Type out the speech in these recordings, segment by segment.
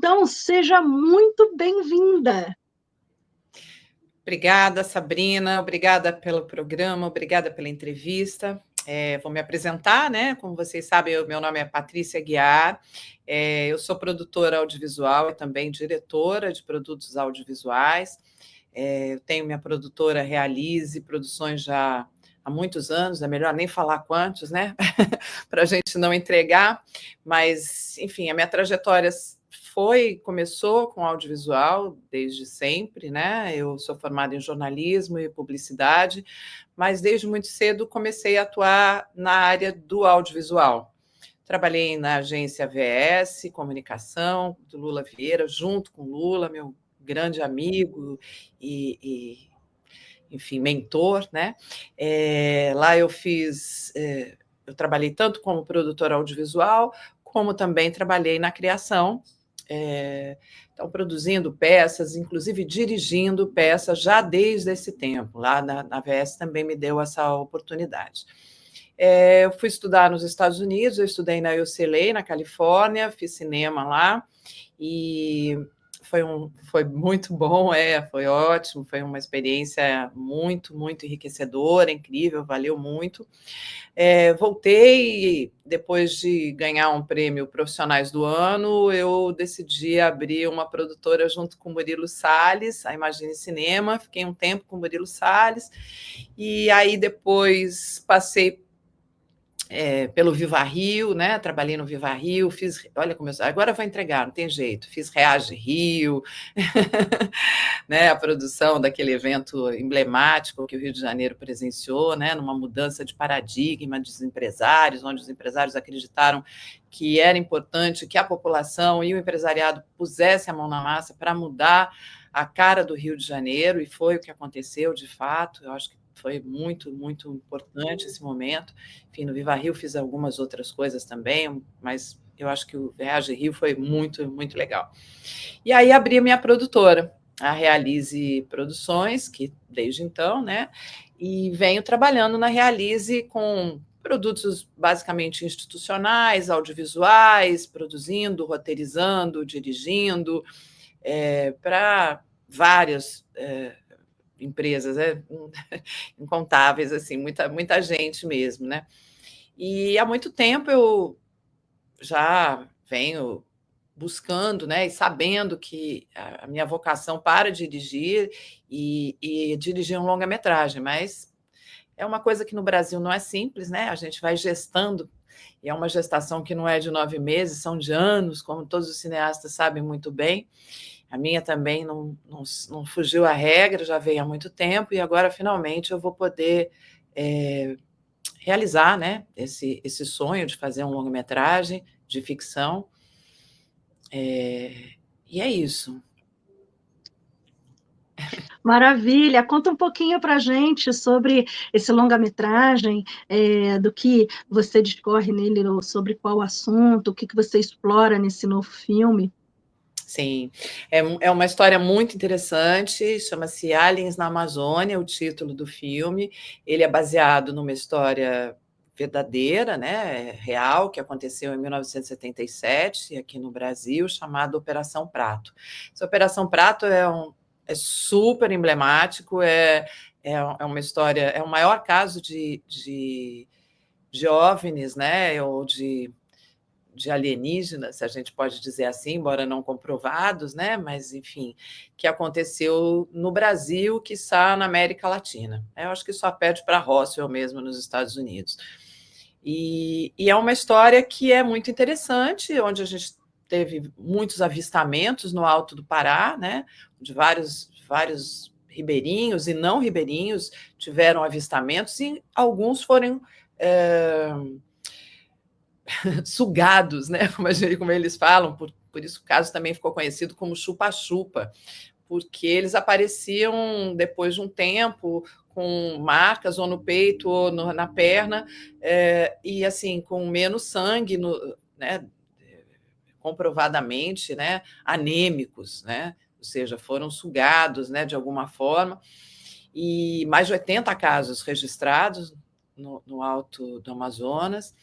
Então, seja muito bem-vinda. Obrigada, Sabrina, obrigada pelo programa, obrigada pela entrevista. Vou me apresentar, né? Como vocês sabem, meu nome é Patrícia Guiar, eu sou produtora audiovisual e também diretora de produtos audiovisuais. Eu tenho minha produtora Realize Produções já há muitos anos, é melhor nem falar quantos, né? Para a gente não entregar, mas, enfim, a minha trajetória começou com audiovisual desde sempre, né? Eu sou formada em jornalismo e publicidade, mas desde muito cedo comecei a atuar na área do audiovisual. Trabalhei na agência VS Comunicação, do Lula Vieira, junto com Lula, meu grande amigo enfim, mentor, né? Lá eu eu trabalhei tanto como produtora audiovisual, como também trabalhei na criação, então produzindo peças, inclusive dirigindo peças já desde esse tempo. Lá na VS também me deu essa oportunidade. Eu fui estudar nos Estados Unidos, eu estudei na UCLA, na Califórnia, fiz cinema lá, e foi muito bom, foi ótimo, foi uma experiência muito, muito enriquecedora, incrível, valeu muito. Voltei, depois de ganhar um prêmio Profissionais do Ano, eu decidi abrir uma produtora junto com o Murilo Salles, a Imagine Cinema, fiquei um tempo com o Murilo Salles, e aí depois passei pelo Viva Rio, né? Trabalhei no Viva Rio, olha como agora eu vou entregar, não tem jeito, fiz Reage Rio, né? A produção daquele evento emblemático que o Rio de Janeiro presenciou, né? Numa mudança de paradigma dos empresários, onde os empresários acreditaram que era importante que a população e o empresariado pusessem a mão na massa para mudar a cara do Rio de Janeiro, e foi o que aconteceu de fato. Eu acho que foi muito, muito importante esse momento. Enfim, no Viva Rio fiz algumas outras coisas também, mas eu acho que o Reage Rio foi muito, muito legal. E aí abri a minha produtora, a Realize Produções, que desde então, né? E venho trabalhando na Realize com produtos basicamente institucionais, audiovisuais, produzindo, roteirizando, dirigindo, para várias empresas, incontáveis, assim, muita gente mesmo, né? E há muito tempo eu já venho buscando, né, e sabendo que a minha vocação para dirigir e dirigir um longa-metragem, mas é uma coisa que no Brasil não é simples, né? A gente vai gestando, e é uma gestação que não é de 9 meses, são de anos, como todos os cineastas sabem muito bem. A minha também não fugiu à regra, já veio há muito tempo, e agora, finalmente, eu vou poder realizar, né, esse sonho de fazer um longa-metragem de ficção. E é isso. Maravilha! Conta um pouquinho para a gente sobre esse longa-metragem, do que você discorre nele, sobre qual assunto, o que você explora nesse novo filme. Sim, é uma história muito interessante, chama-se Aliens na Amazônia, o título do filme. Ele é baseado numa história verdadeira, né, real, que aconteceu em 1977, aqui no Brasil, chamada Operação Prato. Essa Operação Prato é super emblemático, é uma história, é o maior caso de OVNIs, né, ou de alienígenas, se a gente pode dizer assim, embora não comprovados, né? Mas, enfim, que aconteceu no Brasil, quiçá na América Latina. Eu acho que só perde para Roswell mesmo nos Estados Unidos. E é uma história que é muito interessante, onde a gente teve muitos avistamentos no Alto do Pará, né? De vários ribeirinhos e não ribeirinhos tiveram avistamentos, e alguns foram sugados, né? Como eles falam, por isso o caso também ficou conhecido como chupa-chupa, porque eles apareciam depois de um tempo com marcas ou no peito ou na perna, e assim, com menos sangue, né? Comprovadamente, né? Anêmicos, né? Ou seja, foram sugados, né? De alguma forma, e mais de 80 casos registrados no Alto do Amazonas.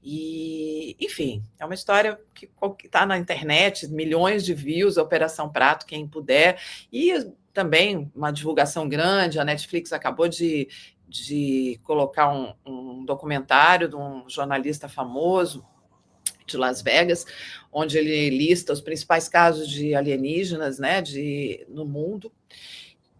E, enfim, é uma história que está na internet, milhões de views, Operação Prato, quem puder, e também uma divulgação grande. A Netflix acabou de colocar um documentário de um jornalista famoso de Las Vegas, onde ele lista os principais casos de alienígenas, né, no mundo.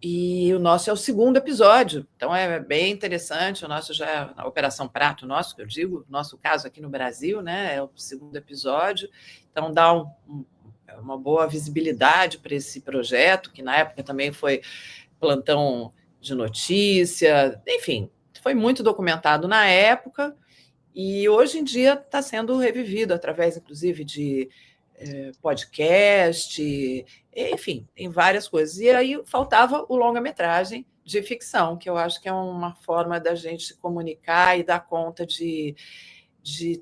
E o nosso é o segundo episódio, então é bem interessante. O nosso já é a Operação Prato, nosso, que eu digo, nosso caso aqui no Brasil, né? É o segundo episódio, então dá uma boa visibilidade para esse projeto, que na época também foi plantão de notícia, enfim, foi muito documentado na época, e hoje em dia está sendo revivido através, inclusive, de podcast, enfim, tem várias coisas. E aí faltava o longa-metragem de ficção, que eu acho que é uma forma da gente se comunicar e dar conta de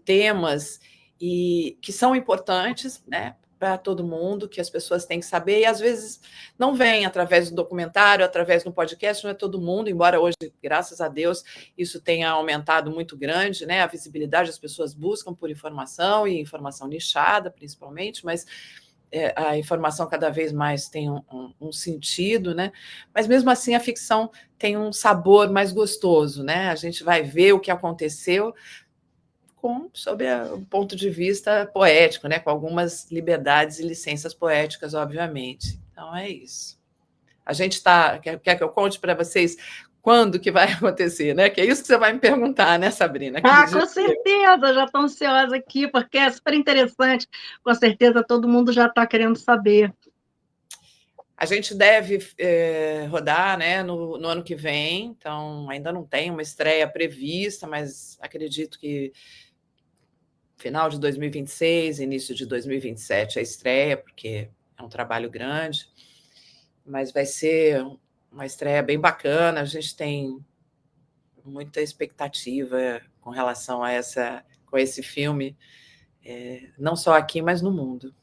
temas que são importantes, né, para todo mundo, que as pessoas têm que saber, e às vezes não vem através do documentário, através do podcast, não é todo mundo, embora hoje, graças a Deus, isso tenha aumentado muito grande, né, a visibilidade, as pessoas buscam por informação, e informação nichada, principalmente, mas a informação cada vez mais tem um sentido, né? Mas mesmo assim a ficção tem um sabor mais gostoso, né? A gente vai ver o que aconteceu sob o ponto de vista poético, né? Com algumas liberdades e licenças poéticas, obviamente. Então é isso. A gente está. Quer que eu conte para vocês quando que vai acontecer, né? Que é isso que você vai me perguntar, né, Sabrina? Com certeza, já estou ansiosa aqui, porque é super interessante. Com certeza todo mundo já está querendo saber. A gente deve rodar, né, no ano que vem, então ainda não tem uma estreia prevista, mas acredito que final de 2026, início de 2027 a estreia, porque é um trabalho grande, mas vai ser uma estreia bem bacana. A gente tem muita expectativa com relação com esse filme, não só aqui, mas no mundo.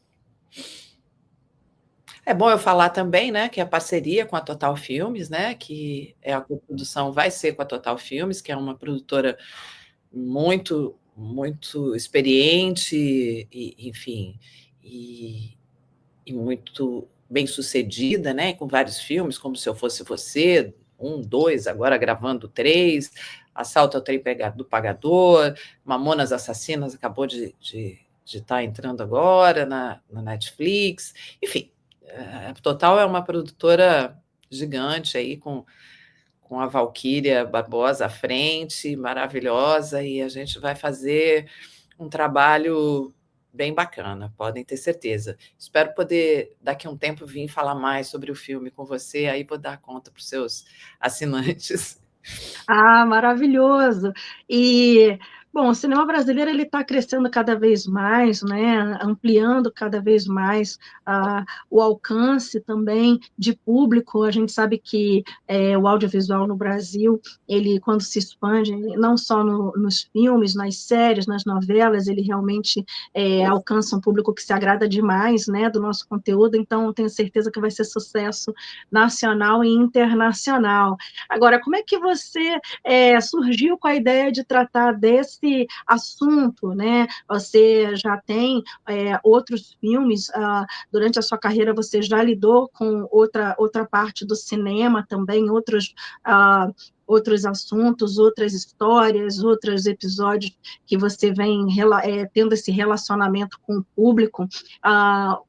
É bom eu falar também, né, que a parceria com a Total Filmes, né, que a coprodução vai ser com a Total Filmes, que é uma produtora muito, muito experiente, enfim, e muito bem sucedida, né, com vários filmes, como Se Eu Fosse Você, 1, 2, agora gravando 3, Assalto ao Trem do Pagador, Mamonas Assassinas acabou de estar entrando agora na Netflix, enfim. A Total é uma produtora gigante aí, com a Valquíria Barbosa à frente, maravilhosa, e a gente vai fazer um trabalho bem bacana, podem ter certeza. Espero poder, daqui a um tempo, vir falar mais sobre o filme com você, aí vou dar conta para os seus assinantes. Maravilhoso! Bom, o cinema brasileiro ele está crescendo cada vez mais, né? Ampliando cada vez mais o alcance também de público. A gente sabe que o audiovisual no Brasil, ele quando se expande, não só nos filmes, nas séries, nas novelas, ele realmente alcança um público que se agrada demais, né, do nosso conteúdo. Então, eu tenho certeza que vai ser sucesso nacional e internacional. Agora, como é que você surgiu com a ideia de tratar desse assunto, né? Você já tem outros filmes, durante a sua carreira você já lidou com outra parte do cinema também, outros assuntos, outras histórias, outros episódios que você vem tendo esse relacionamento com o público.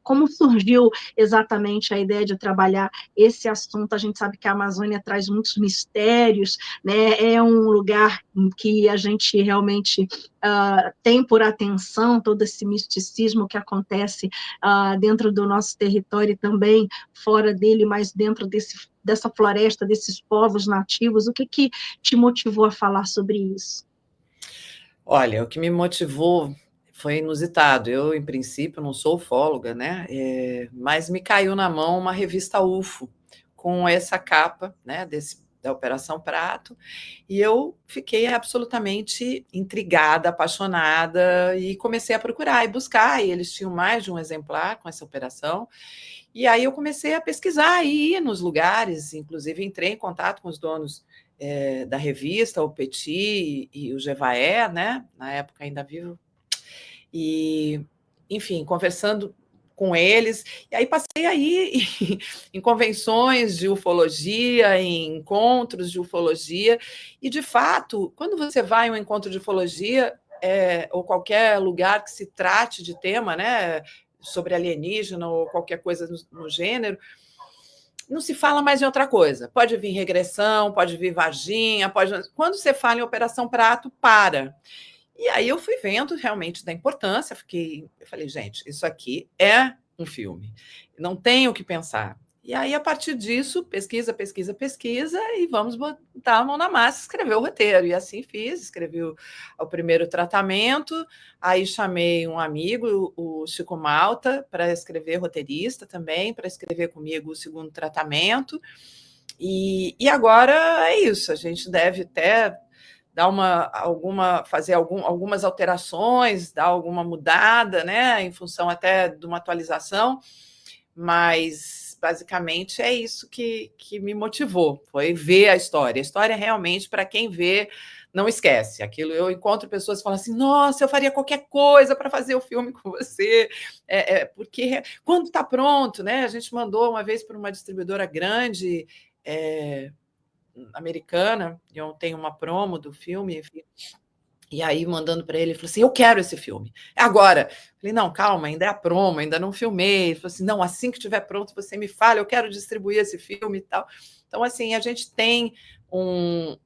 Como surgiu exatamente a ideia de trabalhar esse assunto? A gente sabe que a Amazônia traz muitos mistérios, né? É um lugar que a gente realmente tem por atenção todo esse misticismo que acontece dentro do nosso território e também fora dele, mas dentro dessa floresta, desses povos nativos. O que te motivou a falar sobre isso? Olha, o que me motivou foi inusitado. Eu, em princípio, não sou ufóloga, né? Mas me caiu na mão uma revista UFO com essa capa, né, da Operação Prato, e eu fiquei absolutamente intrigada, apaixonada, e comecei a procurar e buscar, e eles tinham mais de um exemplar com essa operação, e aí eu comecei a pesquisar e ir nos lugares, inclusive entrei em contato com os donos da revista, o Petit e o Jevaé, né? Na época ainda vivo. E, enfim, conversando com eles, e aí passei aí em convenções de ufologia, em encontros de ufologia, e de fato, quando você vai em um encontro de ufologia, ou qualquer lugar que se trate de tema, né, sobre alienígena ou qualquer coisa no gênero, não se fala mais em outra coisa. Pode vir regressão, pode vir Varginha, pode. Quando você fala em Operação Prato, para. E aí eu fui vendo realmente da importância, eu falei, gente, isso aqui é um filme, não tem o que pensar. E aí, a partir disso, pesquisa, pesquisa, pesquisa, e vamos botar a mão na massa e escrever o roteiro. E assim fiz, escrevi o primeiro tratamento, aí chamei um amigo, o Chico Malta, para escrever roteirista também, para escrever comigo o segundo tratamento. E agora é isso, a gente deve até fazer algumas alterações, dar alguma mudada, né, em função até de uma atualização, mas basicamente é isso que me motivou, foi ver a história. A história realmente, para quem vê, não esquece. Aquilo, eu encontro pessoas que falam assim, nossa, eu faria qualquer coisa para fazer o filme com você, porque quando está pronto, né? A gente mandou uma vez para uma distribuidora grande, americana, e eu tenho uma promo do filme, enfim, e aí mandando para ele, ele falou assim, eu quero esse filme, agora. Falei, não, calma, ainda é a promo, ainda não filmei. Ele falou assim, não, assim que estiver pronto, você me fala, eu quero distribuir esse filme e tal. Então, assim, a gente tem um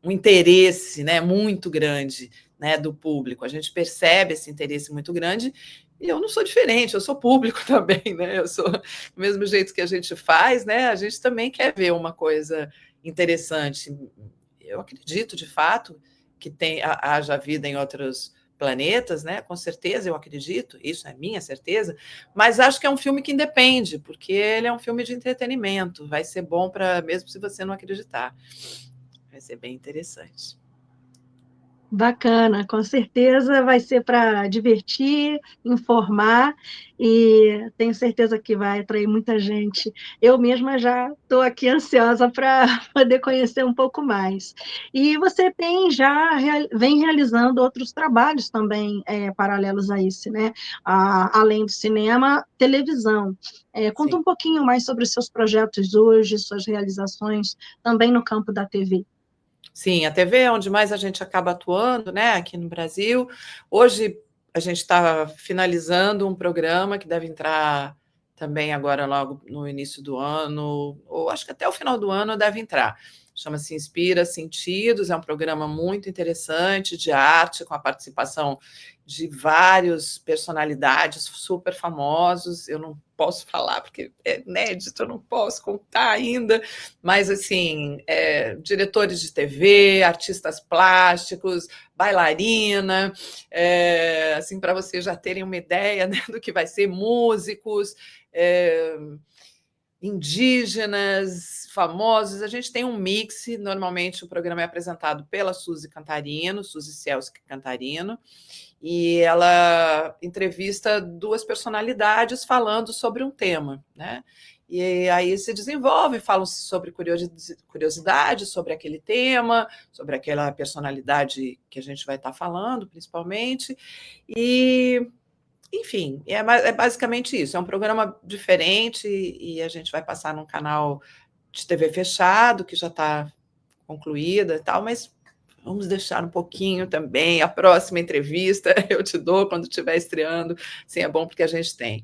interesse, né, muito grande, né, do público, a gente percebe esse interesse muito grande, e eu não sou diferente, eu sou público também, né, eu sou do mesmo jeito que a gente faz, né, a gente também quer ver uma coisa interessante. Eu acredito, de fato, que haja vida em outros planetas, né? Com certeza eu acredito, isso é minha certeza, mas acho que é um filme que independe, porque ele é um filme de entretenimento, vai ser bom para mesmo se você não acreditar. Vai ser bem interessante. Bacana, com certeza vai ser para divertir, informar, e tenho certeza que vai atrair muita gente. Eu mesma já estou aqui ansiosa para poder conhecer um pouco mais. E você vem realizando outros trabalhos também, paralelos a esse, né? Além do cinema, televisão. Conta Sim. um pouquinho mais sobre os seus projetos hoje, suas realizações também no campo da TV. Sim, a TV é onde mais a gente acaba atuando, né, aqui no Brasil. Hoje a gente está finalizando um programa que deve entrar também agora logo no início do ano, ou acho que até o final do ano deve entrar. Chama-se Inspira Sentidos, é um programa muito interessante de arte, com a participação de várias personalidades super famosos. Eu não posso falar porque é inédito, eu não posso contar ainda, mas assim, diretores de TV, artistas plásticos, bailarina, assim, para vocês já terem uma ideia, né, do que vai ser, músicos, indígenas, famosos. A gente tem um mix, normalmente o programa é apresentado pela Suzy Cantarino, Suzy Celski Cantarino, e ela entrevista duas personalidades falando sobre um tema, né? E aí se desenvolve, falam sobre curiosidade sobre aquele tema, sobre aquela personalidade que a gente vai estar falando, principalmente, e enfim, é basicamente isso. É um programa diferente e a gente vai passar num canal de TV fechado, que já está concluída e tal, mas vamos deixar um pouquinho também. A próxima entrevista eu te dou quando estiver estreando. Sim, é bom porque a gente tem.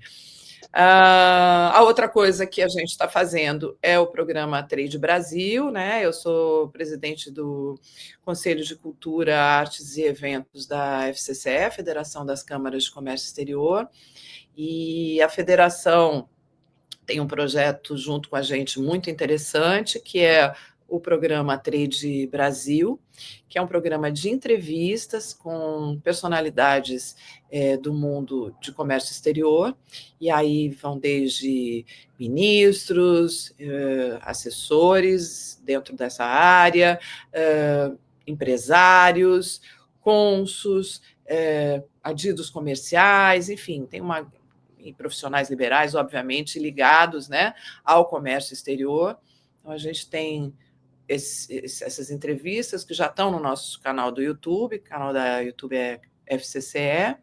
A outra coisa que a gente está fazendo é o programa Trade Brasil, né? Eu sou presidente do Conselho de Cultura, Artes e Eventos da FCCE, Federação das Câmaras de Comércio Exterior, e a federação tem um projeto junto com a gente muito interessante, que é o programa Trade Brasil, que é um programa de entrevistas com personalidades do mundo de comércio exterior, e aí vão desde ministros, assessores dentro dessa área, empresários, cônsuls, adidos comerciais, enfim, tem e profissionais liberais, obviamente, ligados, né, ao comércio exterior. Então, a gente tem essas entrevistas que já estão no nosso canal do YouTube, o canal da YouTube é FCCE,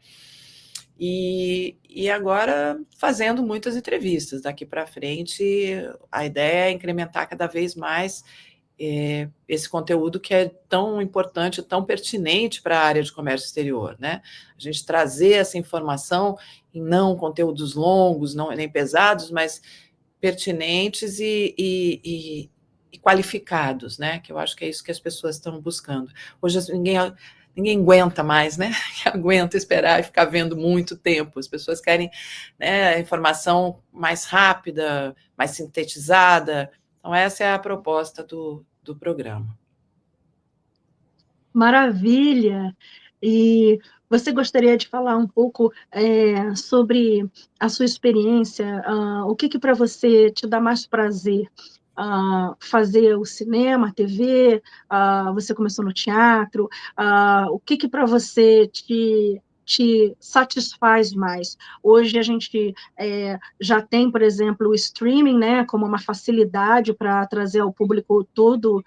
e agora fazendo muitas entrevistas. Daqui para frente, a ideia é incrementar cada vez mais esse conteúdo que é tão importante, tão pertinente para a área de comércio exterior, né? A gente trazer essa informação em não conteúdos longos, não nem pesados, mas pertinentes e qualificados, né? Que eu acho que é isso que as pessoas estão buscando. Hoje ninguém aguenta mais, né? Aguenta esperar e ficar vendo muito tempo. As pessoas querem, né, informação mais rápida, mais sintetizada. Então, essa é a proposta do programa. Maravilha! E você gostaria de falar um pouco sobre a sua experiência? O que para você te dá mais prazer? Fazer o cinema, a TV? Você começou no teatro? O que para você te satisfaz mais? Hoje a gente já tem, por exemplo, o streaming, né, como uma facilidade para trazer ao público tudo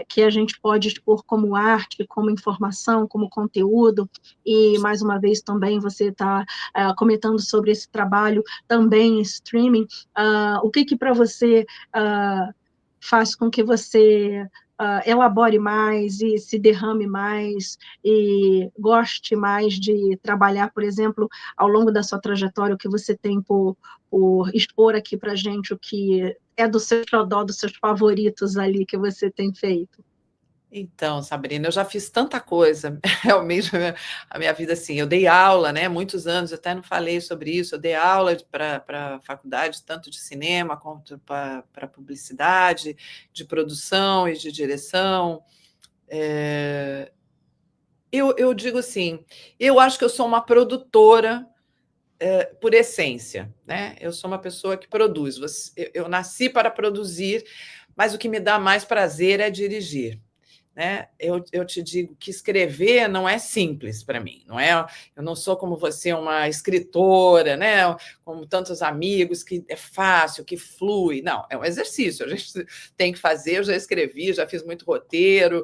que a gente pode expor como arte, como informação, como conteúdo, e mais uma vez também você está comentando sobre esse trabalho também em streaming. O que para você faz com que você elabore mais e se derrame mais e goste mais de trabalhar, por exemplo, ao longo da sua trajetória, o que você tem por expor aqui para a gente, o que é do seu xodó, dos seus favoritos ali que você tem feito? Então, Sabrina, eu já fiz tanta coisa, realmente a minha vida assim, eu dei aula, né, muitos anos, eu até não falei sobre isso, eu dei aula para faculdade, tanto de cinema quanto para publicidade, de produção e de direção. Eu digo assim, eu acho que eu sou uma produtora por essência, né? Eu sou uma pessoa que produz, eu nasci para produzir, mas o que me dá mais prazer é dirigir. Né? Eu te digo que escrever não é simples para mim, não é? Eu não sou como você, uma escritora, né? Como tantos amigos, que é fácil, que flui. Não, é um exercício, a gente tem que fazer. Eu já escrevi, já fiz muito roteiro,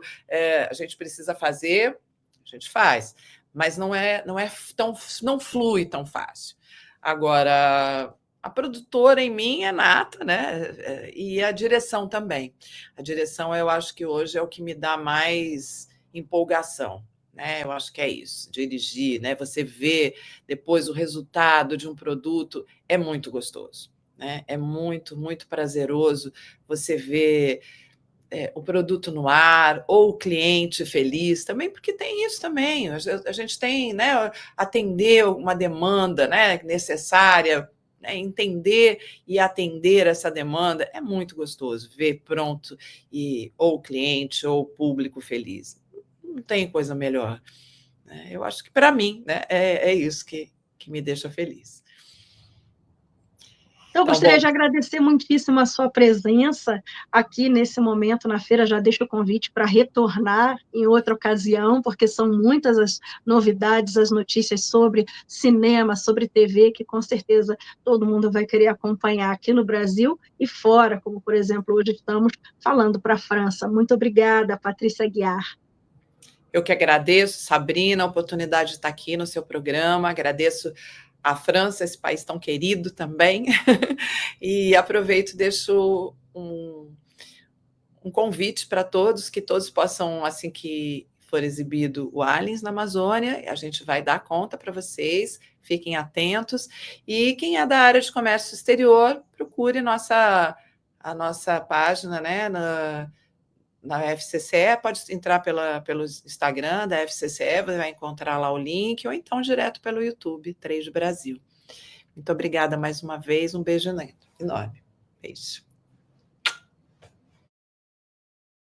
a gente precisa fazer, a gente faz, mas não flui tão fácil. Agora, a produtora em mim é nata, né? E a direção também. A direção, eu acho que hoje é o que me dá mais empolgação, né? Eu acho que é isso, dirigir, né? Você vê depois o resultado de um produto é muito gostoso, né? É muito, muito prazeroso você ver o produto no ar, ou o cliente feliz também, porque tem isso também. A gente tem, né, atender uma demanda, né, necessária, né, entender e atender essa demanda é muito gostoso, ver pronto e ou o cliente ou o público feliz. Não tem coisa melhor. Né? Eu acho que para mim, né, é isso que me deixa feliz. Eu Então, gostaria bom, de agradecer muitíssimo a sua presença aqui nesse momento na feira. Já deixo o convite para retornar em outra ocasião, porque são muitas as novidades, as notícias sobre cinema, sobre TV, que com certeza todo mundo vai querer acompanhar aqui no Brasil e fora, como, por exemplo, hoje estamos falando para a França. Muito obrigada, Patrícia Aguiar. eu que agradeço, Sabrina, a oportunidade de estar aqui no seu programa, agradeço a França, esse país tão querido também, e aproveito e deixo um convite para todos, que todos possam, assim que for exibido o Aliens na Amazônia, a gente vai dar conta para vocês, fiquem atentos, e quem é da área de comércio exterior, procure a nossa página, né, na FCCE, pode entrar pelo Instagram da FCCE, você vai encontrar lá o link, ou então direto pelo YouTube, 3 do Brasil. Muito obrigada mais uma vez, um beijo enorme. Beijo.